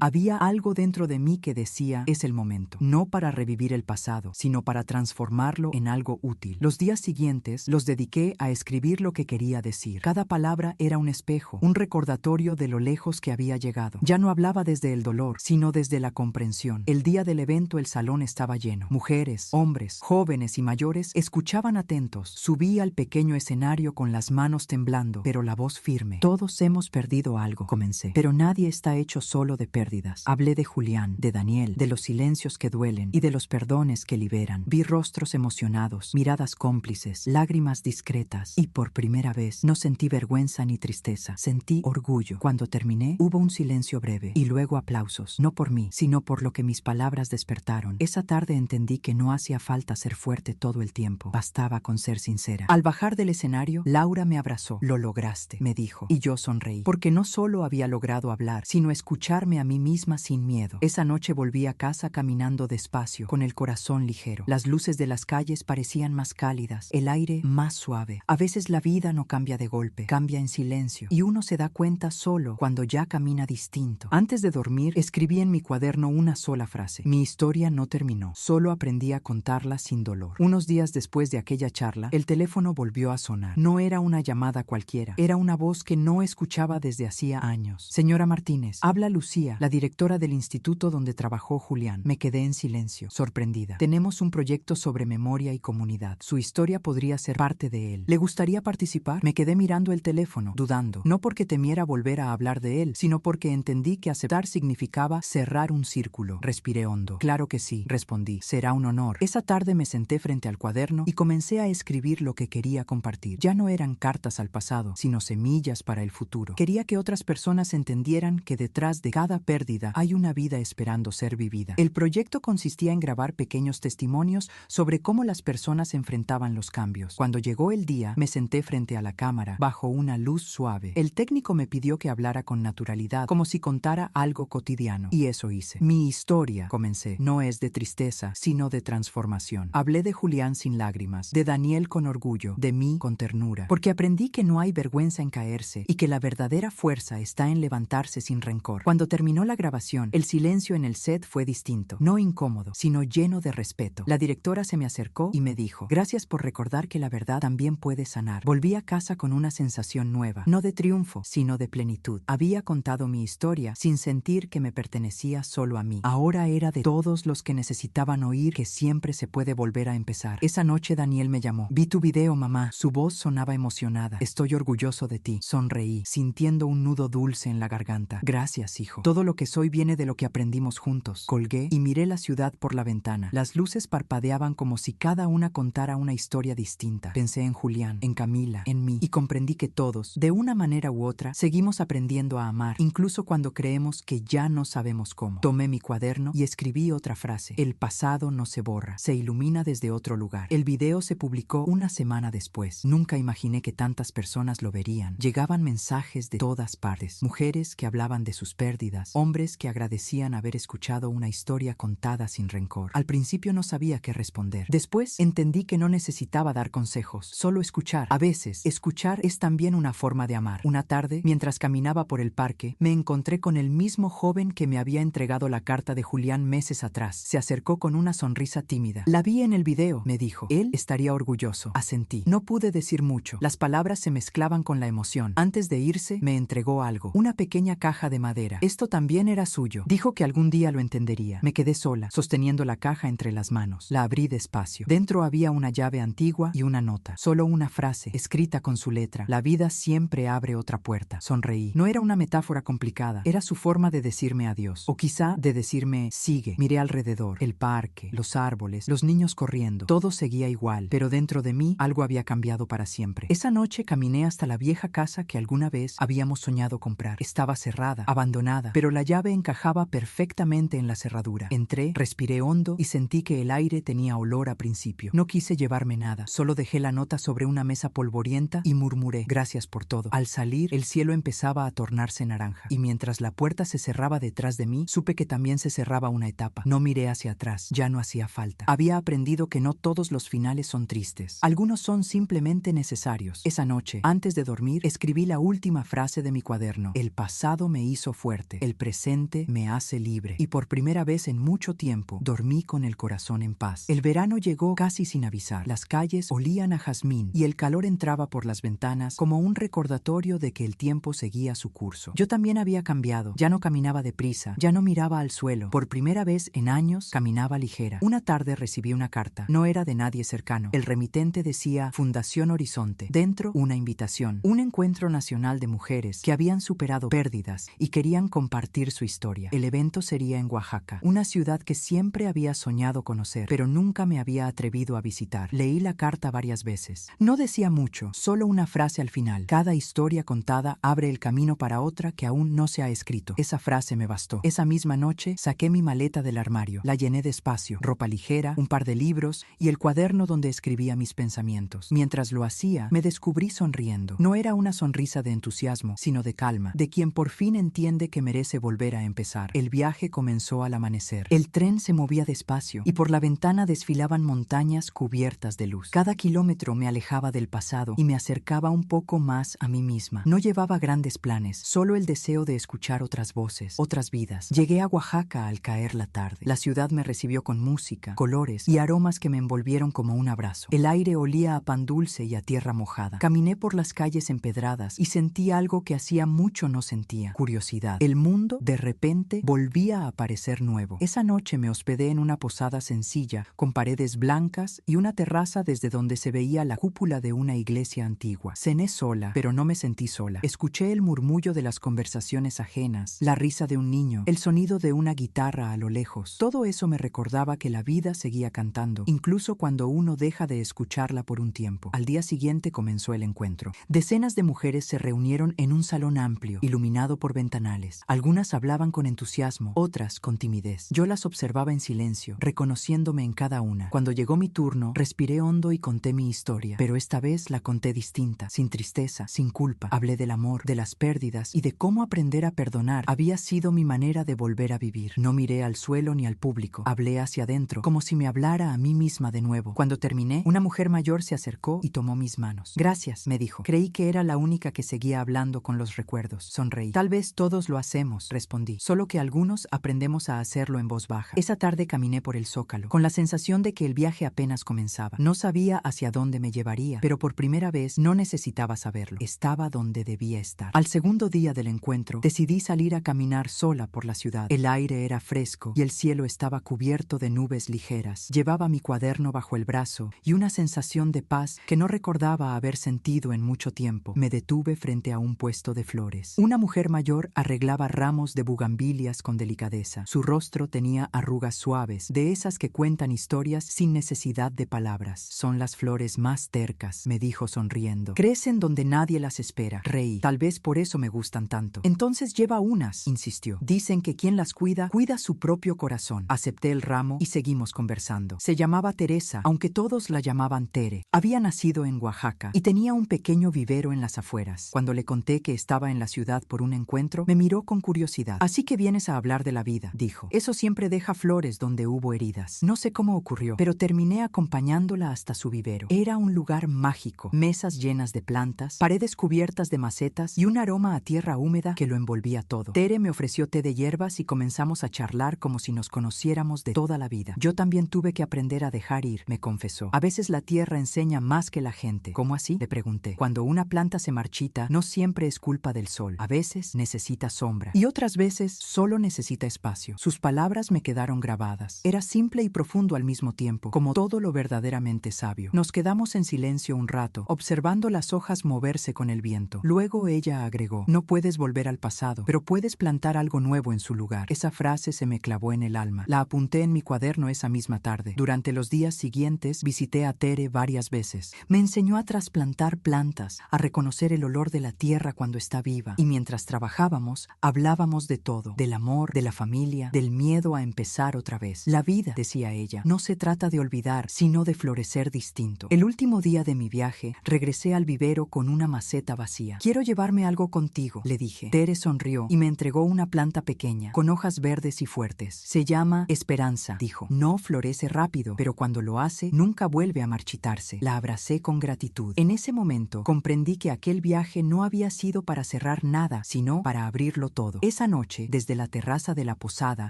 había algo dentro de mí que decía, es el momento. No para revivir el pasado, sino para transformarlo en algo útil. Los días siguientes los dediqué a escribir lo que quería decir. Cada palabra era un espejo, un recordatorio de lo lejos que había llegado. Ya no hablaba desde el dolor, sino desde la comprensión. El día del evento el salón estaba lleno. Mujeres, hombres, jóvenes y mayores escuchaban atentos. Subí al pequeño escenario con las manos temblando, pero la voz firme. Todos hemos perdido algo, comencé. Pero nadie está hecho solo de pérdidas. Hablé de Julián, de Daniel, de los silencios que duelen y de los perdones que liberan. Vi rostros emocionados, miradas cómplices, lágrimas discretas y por primera vez no sentí vergüenza ni tristeza. Sentí orgullo. Cuando terminé, hubo un silencio breve y luego aplausos, no por mí, sino por lo que mis palabras despertaron. Esa tarde entendí que no hacía falta ser fuerte todo el tiempo. Bastaba con ser sincera. Al bajar del escenario, Laura me abrazó. Lo lograste, me dijo, y yo sonreí, porque no solo había logrado hablar, sino escucharme a mí misma sin miedo. Esa noche volví a casa caminando despacio, con el corazón ligero. Las luces de las calles parecían más cálidas, el aire más suave. A veces la vida no cambia de golpe, cambia en silencio, y uno se da cuenta solo cuando ya camina distinto. Antes de dormir, escribí en mi cuaderno una sola frase. Mi historia no terminó, solo aprendí a contarla sin dolor. Unos días después de aquella charla, el teléfono volvió a sonar. No era una llamada cualquiera, era una voz que no escuchaba desde hacía años. Señora Martínez, habla Lucía, la directora del instituto donde trabajó Julián. Me quedé en silencio, sorprendida. Tenemos un proyecto sobre memoria y comunidad. Su historia podría ser parte de él. ¿Le gustaría participar? Me quedé mirando el teléfono, dudando. No porque temiera volver a hablar de él, sino porque entendí que aceptar significaba cerrar un círculo. Respiré hondo. Claro que sí, respondí. Será un honor. Esa tarde me senté frente al cuaderno y comencé a escribir lo que quería compartir. Ya no eran cartas al pasado, sino semillas para el futuro. Quería que otras personas entendieran que detrás de cada pérdida hay una vida esperando ser vivida. El proyecto consistía en grabar pequeños testimonios sobre cómo las personas enfrentaban los cambios. Cuando llegó el día, me senté frente a la cámara, bajo una luz suave. El técnico me pidió que hablara con naturalidad, como si contara algo cotidiano. Y eso hice. Mi historia, comencé, no es de tristeza, sino de transformación. Hablé de Julián sin lágrimas, de Daniel con orgullo, de mí con ternura, porque aprendí que no hay vergüenza en caerse y que la verdadera fuerza está en levantarse sin rencor. Cuando terminó la grabación, el silencio en el set fue distinto, no incómodo, sino lleno de respeto. La directora se me acercó y me dijo, gracias por recordar que la verdad también puede sanar. Volví a casa con una sensación nueva, no de triunfo, sino de plenitud. Había contado mi historia sin sentir que me pertenecía solo a mí. Ahora era de todos los que necesitaban oír que siempre se puede volver a empezar. Esa noche Daniel me llamó. Vi tu video, mamá. Su voz sonaba emocionada. Estoy orgulloso de ti. Sonreí, sintiendo un nudo dulce en la garganta. Gracias, hijo. Todo lo que soy viene de lo que aprendimos juntos. Colgué y miré la ciudad por la ventana. Las luces parpadeaban como si cada una contara una historia distinta. Pensé en Julián, en Camila, en mí, y comprendí que todos, de una manera u otra, seguimos aprendiendo a amar, incluso cuando creemos que ya no sabemos cómo. Tomé mi cuaderno y escribí otra frase. El pasado no se borra, se ilumina desde otro lugar. El video se publicó una semana después. Nunca imaginé que tantas personas lo verían. Llegaban mensajes de todas partes. Mujeres que hablaban de sus pérdidas, hombres que agradecían haber escuchado una historia contada sin rencor. Al principio no sabía qué responder. Después entendí que no necesitaba dar consejos, solo escuchar. A veces, escuchar es también una forma de amar. Una tarde, mientras caminaba por el parque, me encontré con el mismo joven que me había entregado la carta de Julián meses atrás. Se acercó con una sonrisa tímida. La vi en el video, me dijo. Él estaría orgulloso. Asentí. No pude decir mucho. Las palabras se mezclaban con la emoción. Antes de irse, me entregó algo. Una pequeña caja de madera. Esto también era suyo. Dijo que algún día lo entendería. Me quedé sola, sosteniendo la caja entre las manos. La abrí despacio. Dentro había una llave antigua y una nota. Solo una frase, escrita con su letra. La vida siempre abre otra puerta. Sonreí. No era una metáfora complicada. Era su forma de decirme adiós. O quizá de decirme, sigue. Miré alrededor. El parque, los árboles, los niños corriendo. Todo seguía igual. Pero dentro de mí, algo había cambiado para siempre. Esa noche caminé hasta la vieja casa que alguna vez habíamos soñado comprar. Estaba cerrada, abandonada, pero la llave encajaba perfectamente en la cerradura. Entré, respiré hondo y sentí que el aire tenía olor a principio. No quise llevarme nada, solo dejé la nota sobre una mesa polvorienta y murmuré: gracias por todo. Al salir, el cielo empezaba a tornarse naranja, y mientras la puerta se cerraba detrás de mí, supe que también se cerraba una etapa. No miré hacia atrás, ya no hacía falta. Había aprendido que no todos los finales son tristes. Algunos son simplemente necesarios. Esa noche, antes de dormir, escribí la última frase de mi cuaderno: el pasado me hizo fuerte, el presente me hace libre. Y por primera vez en mucho tiempo, dormí con el corazón en paz. El verano llegó casi sin avisar. Las calles olían a jazmín y el calor entraba por las ventanas como un recordatorio de que el tiempo seguía su curso. Yo también había cambiado. Ya no caminaba deprisa, ya no miraba al suelo. Por primera vez en años, caminaba ligera. Una tarde recibí una carta. No era de nadie cercano. El remitente decía Fundación Horizonte. Dentro, una invitación. Un encuentro nacional de mujeres que habían superado pérdidas y querían compartir su historia. El evento sería en Oaxaca, una ciudad que siempre había soñado conocer, pero nunca me había atrevido a visitar. Leí la carta varias veces. No decía mucho, solo una frase al final: cada historia contada abre el camino para otra que aún no se ha escrito. Esa frase me bastó. Esa misma noche saqué mi maleta del armario, la llené despacio, ropa ligera, un par de libros y el cuaderno donde escribía mis pensamientos. Mientras lo hacía, me descubrí sonriendo. No era una sonrisa de entusiasmo, sino de calma, de quien por fin entiende que merece volver a empezar. El viaje comenzó al amanecer. El tren se movía despacio y por la ventana desfilaban montañas cubiertas de luz. Cada kilómetro me alejaba del pasado y me acercaba un poco más a mí misma. No llevaba grandes planes, solo el deseo de escuchar otras voces, otras vidas. Llegué a Oaxaca al caer la tarde. La ciudad me recibió con música, colores y aromas que me envolvieron como un abrazo. El aire olía a pan dulce y a tierra mojada. Caminé por las calles empedradas y sentí algo que hacía mucho no sentía: curiosidad. El mundo, de repente, volvía a parecer nuevo. Esa noche me hospedé en una posada sencilla, con paredes blancas y una terraza desde donde se veía la cúpula de una iglesia antigua. Cené sola, pero no me sentí sola. Escuché el murmullo de las conversaciones ajenas, la risa de un niño, el sonido de una guitarra a lo lejos. Todo eso me recordaba que la vida seguía cantando, incluso cuando uno deja de escucharla por un tiempo. Al día siguiente comenzó el encuentro. Decenas de mujeres se reunieron en un salón amplio, iluminado por ventanales. Algunas hablaban con entusiasmo, otras con timidez. Yo las observaba en silencio, reconociéndome en cada una. Cuando llegó mi turno, respiré hondo y conté mi historia, pero esta vez la conté distinta, sin tristeza, sin culpa. Hablé del amor, de las pérdidas y de cómo aprender a perdonar había sido mi manera de volver a vivir. No miré al suelo ni al público. Hablé hacia adentro, como si me hablara a mí misma de nuevo. Cuando terminé, una mujer mayor se acercó y tomó mis manos. Gracias, me dijo. Creí que era la única que seguía hablando con los recuerdos. Sonreí. Tal vez todos lo hacemos, respondí, solo que algunos aprendemos a hacerlo en voz baja. Esa tarde caminé por el Zócalo, con la sensación de que el viaje apenas comenzaba. No sabía hacia dónde me llevaría, pero por primera vez no necesitaba saberlo. Estaba donde debía estar. Al segundo día del encuentro, decidí salir a caminar sola por la ciudad. El aire era fresco y el cielo estaba cubierto de nubes ligeras. Llevaba mi cuaderno bajo el brazo y una sensación de paz que no recordaba haber sentido en mucho tiempo. Me detuve frente a un puesto de flores. Una mujer mayor arreglaba ramos de bugambilias con delicadeza. Su rostro tenía arrugas suaves, de esas que cuentan historias sin necesidad de palabras. Son las flores más tercas, me dijo sonriendo. Crecen donde nadie las espera. Reí. Tal vez por eso me gustan tanto. Entonces lleva unas, insistió. Dicen que quien las cuida, cuida su propio corazón. Acepté el ramo y seguimos conversando. Se llamaba Teresa, aunque todos la llamaban Tere. Había nacido en Oaxaca y tenía un pequeño vivero en las afueras. Cuando le conté que estaba en la ciudad por un encuentro, me miró con curiosidad. Así que vienes a hablar de la vida, dijo. Eso siempre deja flores donde hubo heridas. No sé cómo ocurrió, pero terminé acompañándola hasta su vivero. Era un lugar mágico, mesas llenas de plantas, paredes cubiertas de macetas y un aroma a tierra húmeda que lo envolvía todo. Tere me ofreció té de hierbas y comenzamos a charlar como si nos conociéramos de toda la vida. Yo también tuve que aprender a dejar ir, me confesó. A veces la tierra enseña más que la gente. ¿Cómo así?, le pregunté. Cuando una planta se marchita, no siempre es culpa del sol. A veces necesita sombra y otras veces solo necesita espacio. Sus palabras me quedaron grabadas. Era simple y profundo al mismo tiempo, como todo lo verdaderamente sabio. Nos quedamos en silencio un rato, observando las hojas moverse con el viento. Luego ella agregó: no puedes volver al pasado, pero puedes plantar algo nuevo en su lugar. Esa frase se me clavó en el alma. La apunté en mi cuaderno esa misma tarde. Durante los días siguientes visité a Tere varias veces. Me enseñó a trasplantar plantas, a reconocer el olor de la tierra cuando está viva. Y mientras trabajábamos, hablábamos de todo: del amor, de la familia, del miedo a empezar otra vez. La La vida, decía ella, no se trata de olvidar, sino de florecer distinto. El último día de mi viaje, regresé al vivero con una maceta vacía. Quiero llevarme algo contigo, le dije. Tere sonrió y me entregó una planta pequeña, con hojas verdes y fuertes. Se llama Esperanza, dijo. No florece rápido, pero cuando lo hace, nunca vuelve a marchitarse. La abracé con gratitud. En ese momento, comprendí que aquel viaje no había sido para cerrar nada, sino para abrirlo todo. Esa noche, desde la terraza de la posada,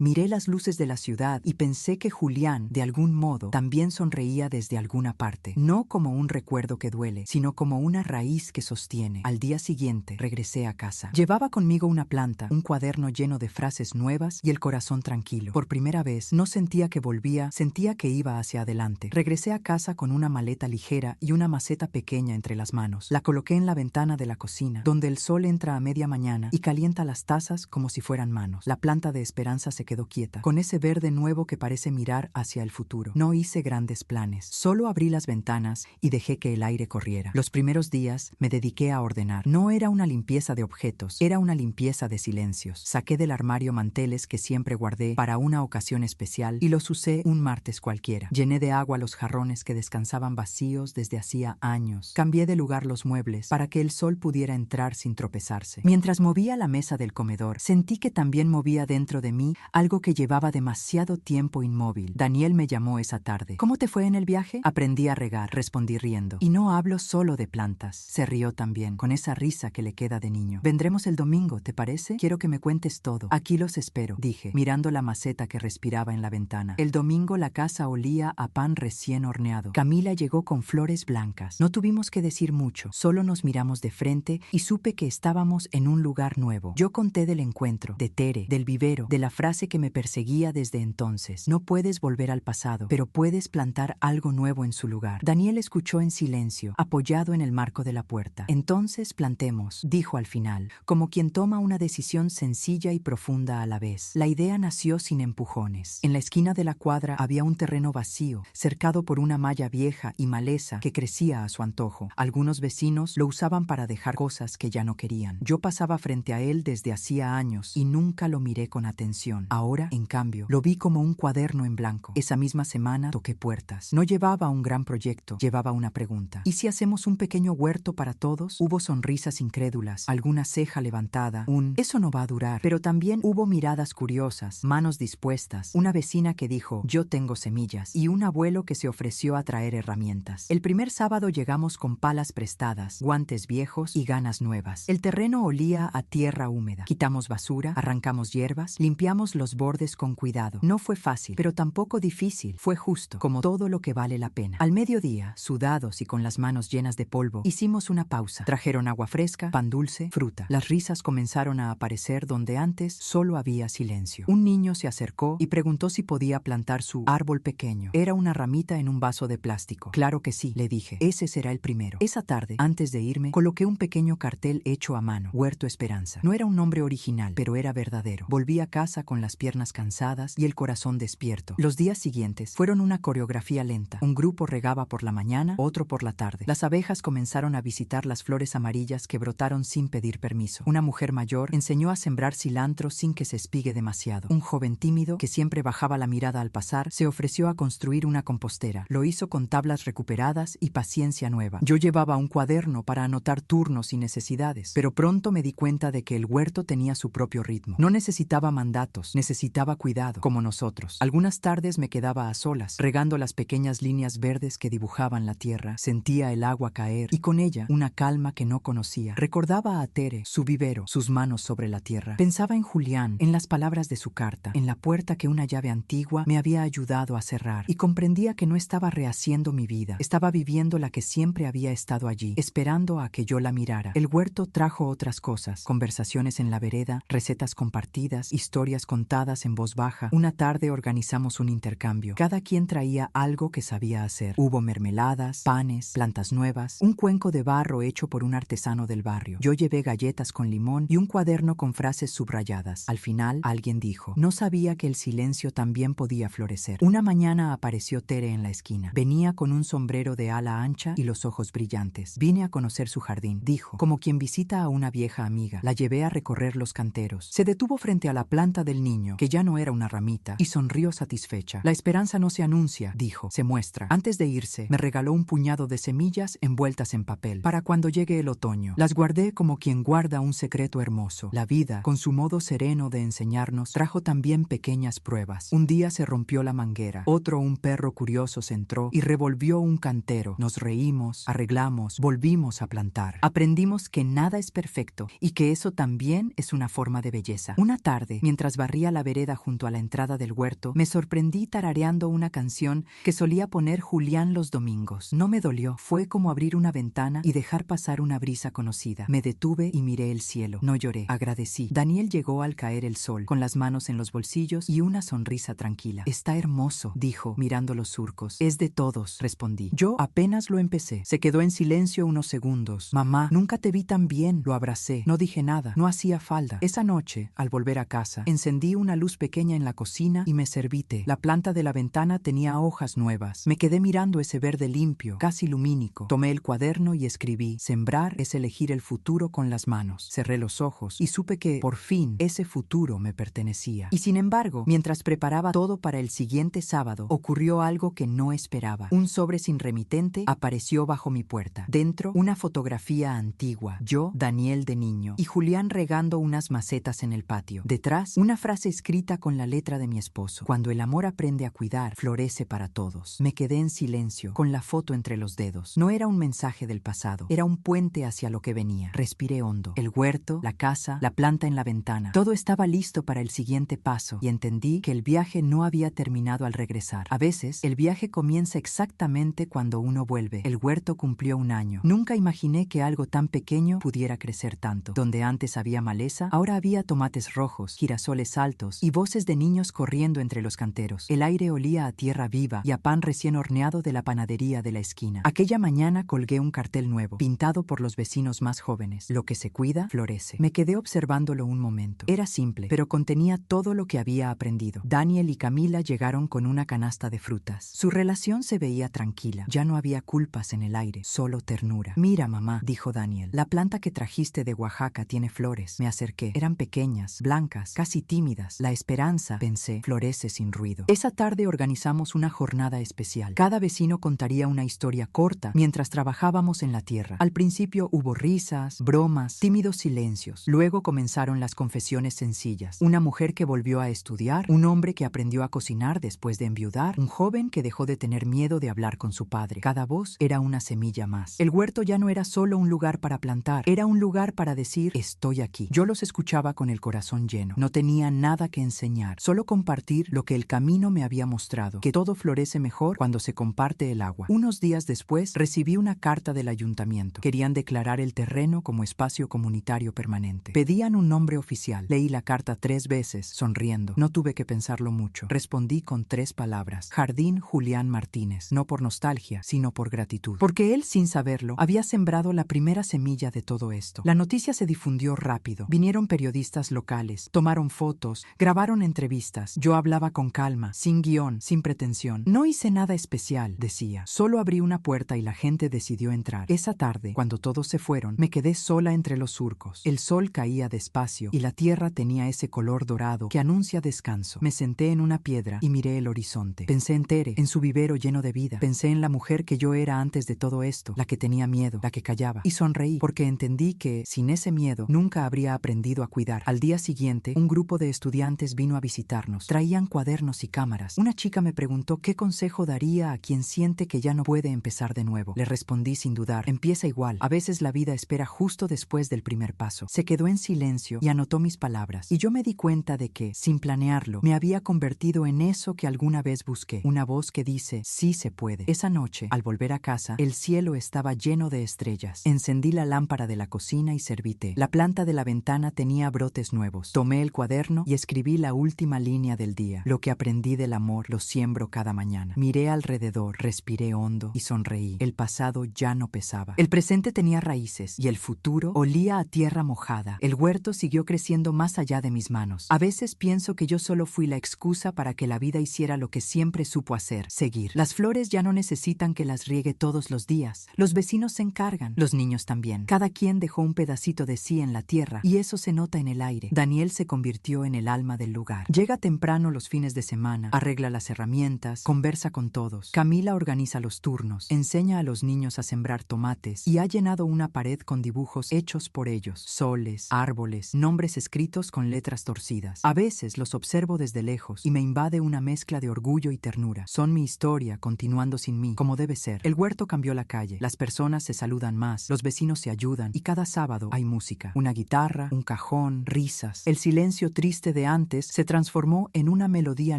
miré las luces de la ciudad y pensé que Julián, de algún modo, también sonreía desde alguna parte. No como un recuerdo que duele, sino como una raíz que sostiene. Al día siguiente, regresé a casa. Llevaba conmigo una planta, un cuaderno lleno de frases nuevas y el corazón tranquilo. Por primera vez, no sentía que volvía, sentía que iba hacia adelante. Regresé a casa con una maleta ligera y una maceta pequeña entre las manos. La coloqué en la ventana de la cocina, donde el sol entra a media mañana y calienta las tazas como si fueran manos. La planta de Esperanza se quedó quieta, con ese verde nuevo que parece mirar hacia el futuro. No hice grandes planes, solo abrí las ventanas y dejé que el aire corriera. Los primeros días me dediqué a ordenar. No era una limpieza de objetos, era una limpieza de silencios. Saqué del armario manteles que siempre guardé para una ocasión especial y los usé un martes cualquiera. Llené de agua los jarrones que descansaban vacíos desde hacía años. Cambié de lugar los muebles para que el sol pudiera entrar sin tropezarse. Mientras movía la mesa del comedor, sentí que también movía dentro de mí algo que llevaba demasiado tiempo inmóvil. Daniel me llamó esa tarde. ¿Cómo te fue en el viaje? Aprendí a regar, respondí riendo. Y no hablo solo de plantas. Se rió también, con esa risa que le queda de niño. Vendremos el domingo, ¿te parece? Quiero que me cuentes todo. Aquí los espero, dije, mirando la maceta que respiraba en la ventana. El domingo la casa olía a pan recién horneado. Camila llegó con flores blancas. No tuvimos que decir mucho, solo nos miramos de frente y supe que estábamos en un lugar nuevo. Yo conté del encuentro, de Tere, del vivero, de la frase que me perseguía desde entonces. No puedes volver al pasado, pero puedes plantar algo nuevo en su lugar. Daniel escuchó en silencio, apoyado en el marco de la puerta. Entonces plantemos, dijo al final, como quien toma una decisión sencilla y profunda a la vez. La idea nació sin empujones. En la esquina de la cuadra había un terreno vacío, cercado por una malla vieja y maleza que crecía a su antojo. Algunos vecinos lo usaban para dejar cosas que ya no querían. Yo pasaba frente a él desde hacía años y nunca lo miré con atención. Ahora, en cambio, lo vi como un cuaderno en blanco. Esa misma semana toqué puertas. No llevaba un gran proyecto, llevaba una pregunta. ¿Y si hacemos un pequeño huerto para todos? Hubo sonrisas incrédulas, alguna ceja levantada, «Eso no va a durar». Pero también hubo miradas curiosas, manos dispuestas, una vecina que dijo «Yo tengo semillas» y un abuelo que se ofreció a traer herramientas. El primer sábado llegamos con palas prestadas, guantes viejos y ganas nuevas. El terreno olía a tierra húmeda. Quitamos basura, arrancamos hierbas, limpiamos los bordes con cuidado. No fue fácil, pero tampoco difícil. Fue justo, como todo lo que vale la pena. Al mediodía, sudados y con las manos llenas de polvo, hicimos una pausa. Trajeron agua fresca, pan dulce, fruta. Las risas comenzaron a aparecer donde antes solo había silencio. Un niño se acercó y preguntó si podía plantar su árbol pequeño. Era una ramita en un vaso de plástico. Claro que sí, le dije. Ese será el primero. Esa tarde, antes de irme, coloqué un pequeño cartel hecho a mano. Huerto Esperanza. No era un nombre original, pero era verdadero. Volví a casa con las piernas cansadas y el corazón despierto. Los días siguientes fueron una coreografía lenta. Un grupo regaba por la mañana, otro por la tarde. Las abejas comenzaron a visitar las flores amarillas que brotaron sin pedir permiso. Una mujer mayor enseñó a sembrar cilantro sin que se espigue demasiado. Un joven tímido, que siempre bajaba la mirada al pasar, se ofreció a construir una compostera. Lo hizo con tablas recuperadas y paciencia nueva. Yo llevaba un cuaderno para anotar turnos y necesidades, pero pronto me di cuenta de que el huerto tenía su propio ritmo. No necesitaba mandatos, necesitaba cuidado, como nosotros. Algunas tardes me quedaba a solas, regando las pequeñas líneas verdes que dibujaban la tierra. Sentía el agua caer y con ella una calma que no conocía. Recordaba a Tere, su vivero, sus manos sobre la tierra. Pensaba en Julián, en las palabras de su carta, en la puerta que una llave antigua me había ayudado a cerrar, y comprendía que no estaba rehaciendo mi vida. Estaba viviendo la que siempre había estado allí, esperando a que yo la mirara. El huerto trajo otras cosas: conversaciones en la vereda, recetas compartidas, historias contadas en voz baja. Una tarde organizamos un intercambio. Cada quien traía algo que sabía hacer. Hubo mermeladas, panes, plantas nuevas, un cuenco de barro hecho por un artesano del barrio. Yo llevé galletas con limón y un cuaderno con frases subrayadas. Al final, alguien dijo: no sabía que el silencio también podía florecer. Una mañana apareció Tere en la esquina. Venía con un sombrero de ala ancha y los ojos brillantes. Vine a conocer su jardín, dijo, como quien visita a una vieja amiga. La llevé a recorrer los canteros. Se detuvo frente a la planta del niño, que ya no era una ramita, y sonrió sonrió satisfecha. La esperanza no se anuncia, dijo, se muestra. Antes de irse, me regaló un puñado de semillas envueltas en papel, para cuando llegue el otoño. Las guardé como quien guarda un secreto hermoso. La vida, con su modo sereno de enseñarnos, trajo también pequeñas pruebas. Un día se rompió la manguera, otro un perro curioso se entró y revolvió un cantero. Nos reímos, arreglamos, volvimos a plantar. Aprendimos que nada es perfecto y que eso también es una forma de belleza. Una tarde, mientras barría la vereda junto a la entrada del huerto, me sorprendí tarareando una canción que solía poner Julián los domingos. No me dolió, fue como abrir una ventana y dejar pasar una brisa conocida. Me detuve y miré el cielo. No lloré, agradecí. Daniel llegó al caer el sol, con las manos en los bolsillos y una sonrisa tranquila. Está hermoso, dijo, mirando los surcos. Es de todos, respondí. Yo apenas lo empecé. Se quedó en silencio unos segundos. Mamá, nunca te vi tan bien. Lo abracé. No dije nada. No hacía falta. Esa noche, al volver a casa, encendí una luz pequeña en la cocina y me serví té. La planta de la ventana tenía hojas nuevas. Me quedé mirando ese verde limpio, casi lumínico. Tomé el cuaderno y escribí: sembrar es elegir el futuro con las manos. Cerré los ojos y supe que, por fin, ese futuro me pertenecía. Y sin embargo, mientras preparaba todo para el siguiente sábado, ocurrió algo que no esperaba. Un sobre sin remitente apareció bajo mi puerta. Dentro, una fotografía antigua. Yo, Daniel de niño, y Julián regando unas macetas en el patio. Detrás, una frase escrita con la letra de mi esposo: cuando el amor aprende a cuidar, florece para todos. Me quedé en silencio, con la foto entre los dedos. No era un mensaje del pasado, era un puente hacia lo que venía. Respiré hondo. El huerto, la casa, la planta en la ventana. Todo estaba listo para el siguiente paso, y entendí que el viaje no había terminado al regresar. A veces, el viaje comienza exactamente cuando uno vuelve. El huerto cumplió un año. Nunca imaginé que algo tan pequeño pudiera crecer tanto. Donde antes había maleza, ahora había tomates rojos, girasoles altos y voces de niños corriendo entre los canteros. El aire olía a tierra viva y a pan recién horneado de la panadería de la esquina. Aquella mañana colgué un cartel nuevo, pintado por los vecinos más jóvenes: lo que se cuida, florece. Me quedé observándolo un momento. Era simple, pero contenía todo lo que había aprendido. Daniel y Camila llegaron con una canasta de frutas. Su relación se veía tranquila. Ya no había culpas en el aire, solo ternura. Mira, mamá, dijo Daniel, la planta que trajiste de Oaxaca tiene flores. Me acerqué. Eran pequeñas, blancas, casi tímidas. La esperanza, pensé, florece sin ruido. Esa tarde organizamos una jornada especial. Cada vecino contaría una historia corta mientras trabajábamos en la tierra. Al principio hubo risas, bromas, tímidos silencios. Luego comenzaron las confesiones sencillas. Una mujer que volvió a estudiar, un hombre que aprendió a cocinar después de enviudar, un joven que dejó de tener miedo de hablar con su padre. Cada voz era una semilla más. El huerto ya no era solo un lugar para plantar, era un lugar para decir: estoy aquí. Yo los escuchaba con el corazón lleno. No tenía nada que enseñar, solo compartir lo que el camino me había mostrado, que todo florece mejor cuando se comparte el agua. Unos días después recibí una carta del ayuntamiento. Querían declarar el terreno como espacio comunitario permanente. Pedían un nombre oficial. Leí la carta 3 veces, sonriendo. No tuve que pensarlo mucho. Respondí con 3 palabras: Jardín Julián Martínez. No por nostalgia, sino por gratitud. Porque él, sin saberlo, había sembrado la primera semilla de todo esto. La noticia se difundió rápido. Vinieron periodistas locales, tomaron fotos, grabaron entrevistas. Yo hablaba con calma, sin guión, sin pretensión. No hice nada especial, decía. Solo abrí una puerta y la gente decidió entrar. Esa tarde, cuando todos se fueron, me quedé sola entre los surcos. El sol caía despacio y la tierra tenía ese color dorado que anuncia descanso. Me senté en una piedra y miré el horizonte. Pensé en Tere, en su vivero lleno de vida. Pensé en la mujer que yo era antes de todo esto, la que tenía miedo, la que callaba. Y sonreí, porque entendí que, sin ese miedo, nunca habría aprendido a cuidar. Al día siguiente, un grupo de estudiantes vino a visitarnos. Traían cuadernos y cámaras. Una chica me preguntó qué consejo daría a quien siente que ya no puede empezar de nuevo. Le respondí sin dudar: empieza igual. A veces la vida espera justo después del primer paso. Se quedó en silencio y anotó mis palabras. Y yo me di cuenta de que, sin planearlo, me había convertido en eso que alguna vez busqué. Una voz que dice: sí se puede. Esa noche, al volver a casa, el cielo estaba lleno de estrellas. Encendí la lámpara de la cocina y serví té. La planta de la ventana tenía brotes nuevos. Tomé el cuaderno y escribí la última línea del día: lo que aprendí del amor lo siembro cada mañana. Miré alrededor, respiré hondo y sonreí. El pasado ya no pesaba. El presente tenía raíces y el futuro olía a tierra mojada. El huerto siguió creciendo más allá de mis manos. A veces pienso que yo solo fui la excusa para que la vida hiciera lo que siempre supo hacer: seguir. Las flores ya no necesitan que las riegue todos los días. Los vecinos se encargan, los niños también. Cada quien dejó un pedacito de sí en la tierra y eso se nota en el aire. Daniel se convirtió en el alma del lugar. Llega temprano los los fines de semana, arregla las herramientas, conversa con todos. Camila organiza los turnos, enseña a los niños a sembrar tomates y ha llenado una pared con dibujos hechos por ellos, soles, árboles, nombres escritos con letras torcidas. A veces los observo desde lejos y me invade una mezcla de orgullo y ternura. Son mi historia continuando sin mí, como debe ser. El huerto cambió la calle, las personas se saludan más, los vecinos se ayudan y cada sábado hay música, una guitarra, un cajón, risas. El silencio triste de antes se transformó en una melodía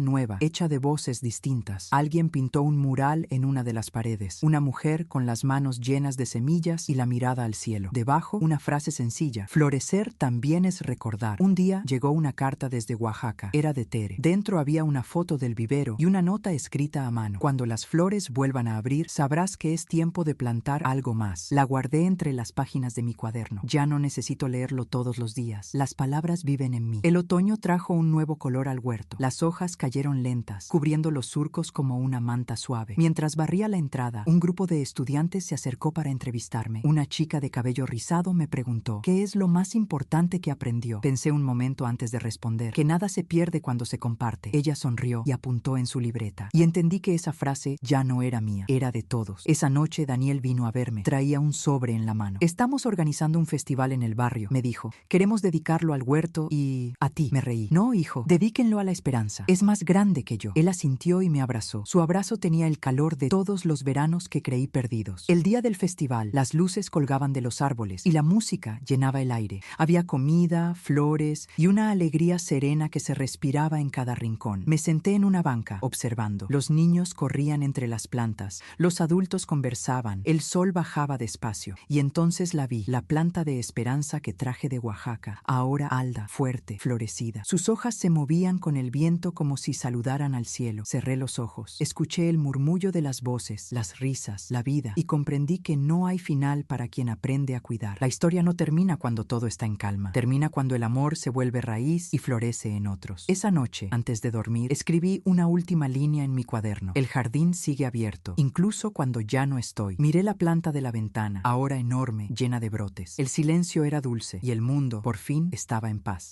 nueva, hecha de voces distintas. Alguien pintó un mural en una de las paredes, una mujer con las manos llenas de semillas y la mirada al cielo. Debajo, una frase sencilla: florecer también es recordar. Un día llegó una carta desde Oaxaca. Era de Tere. Dentro había una foto del vivero y una nota escrita a mano. Cuando las flores vuelvan a abrir, sabrás que es tiempo de plantar algo más. La guardé entre las páginas de mi cuaderno. Ya no necesito leerlo todos los días. Las palabras viven en mí. El otoño trajo un nuevo color al huerto. Las hojas cayeron lentas, cubriendo los surcos como una manta suave. Mientras barría la entrada, un grupo de estudiantes se acercó para entrevistarme. Una chica de cabello rizado me preguntó: ¿qué es lo más importante que aprendió? Pensé un momento antes de responder: que nada se pierde cuando se comparte. Ella sonrió y apuntó en su libreta. Y entendí que esa frase ya no era mía, era de todos. Esa noche Daniel vino a verme. Traía un sobre en la mano. Estamos organizando un festival en el barrio, me dijo. Queremos dedicarlo al huerto y a ti. Me reí. No, hijo, dedíquenlo a la esperanza. Es más grande que yo. Él asintió y me abrazó. Su abrazo tenía el calor de todos los veranos que creí perdidos. El día del festival, las luces colgaban de los árboles y la música llenaba el aire. Había comida, flores y una alegría serena que se respiraba en cada rincón. Me senté en una banca, observando. Los niños corrían entre las plantas, los adultos conversaban, el sol bajaba despacio. Y entonces la vi, la planta de esperanza que traje de Oaxaca, ahora alta, fuerte, florecida. Sus hojas se movían con el viento como si saludaran al cielo. Cerré los ojos, escuché el murmullo de las voces, las risas, la vida, y comprendí que no hay final para quien aprende a cuidar. La historia no termina cuando todo está en calma. Termina cuando el amor se vuelve raíz y florece en otros. Esa noche, antes de dormir, escribí una última línea en mi cuaderno. El jardín sigue abierto, incluso cuando ya no estoy. Miré la planta de la ventana, ahora enorme, llena de brotes. El silencio era dulce y el mundo, por fin, estaba en paz.